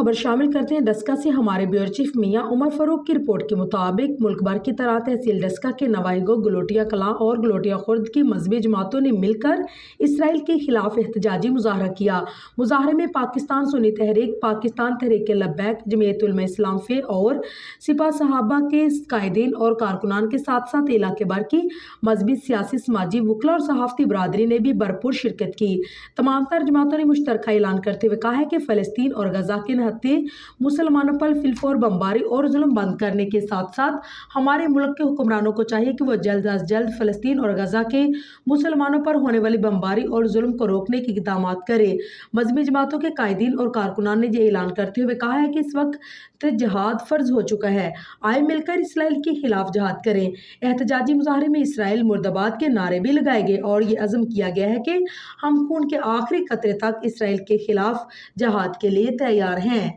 खबर शामिल करते हैं डस्का से। हमारे ब्यूरो चीफ मियां उमर फारूक की रिपोर्ट के मुताबिक मुल्क भर की तरह तहसील डस्का के नवाईगो, गलोटिया कलां और गलोटिया खुर्द की मजहबी जमातों ने मिलकर इसराइल के खिलाफ एहतजाजी मुजाहरा किया। मुजाहरे में पाकिस्तान सुन्नी तहरीक, पाकिस्तान तहरीक लब्बैक, जमीयत उलमा इस्लाम फे और सिपा सहाबा के कायदीन और कारकुनान के साथ साथ इलाके भर की मजहबी, सियासी, समाजी, वकला और सहाफती बरादरी ने भी भरपूर शिरकत की। तमाम तर जमातों ने मुश्तरका ऐलान करते हुए कहा है कि फ़लस्तीन और गजा के निहत्थे मुसलमानों पर फिलफोर बमबारी और जुल्म बंद करने के साथ साथ हमारे मुल्क के हुक्मरानों को चाहिए कि वो जल्द अज जल्द फ़लस्तीन और गजा के मुसलमानों पर होने वाली बमबारी और जुल्म को रोकने के इक़दाम करे। मजहबी जमातों के कायदीन और कारकुनान ने ये ऐलान करते हुए कहा है कि इस वक्त जहाद फ़र्ज हो चुका है, आए मिलकर इसराइल के खिलाफ जहाद करें। एहतजाजी मुजाहरे में इसराइल मुर्दाबाद के नारे भी लगाए गए और ये अज़म किया गया है कि हम खून के आखिरी कतरे तक इसराइल के खिलाफ जहाद के लिए तैयार हैं।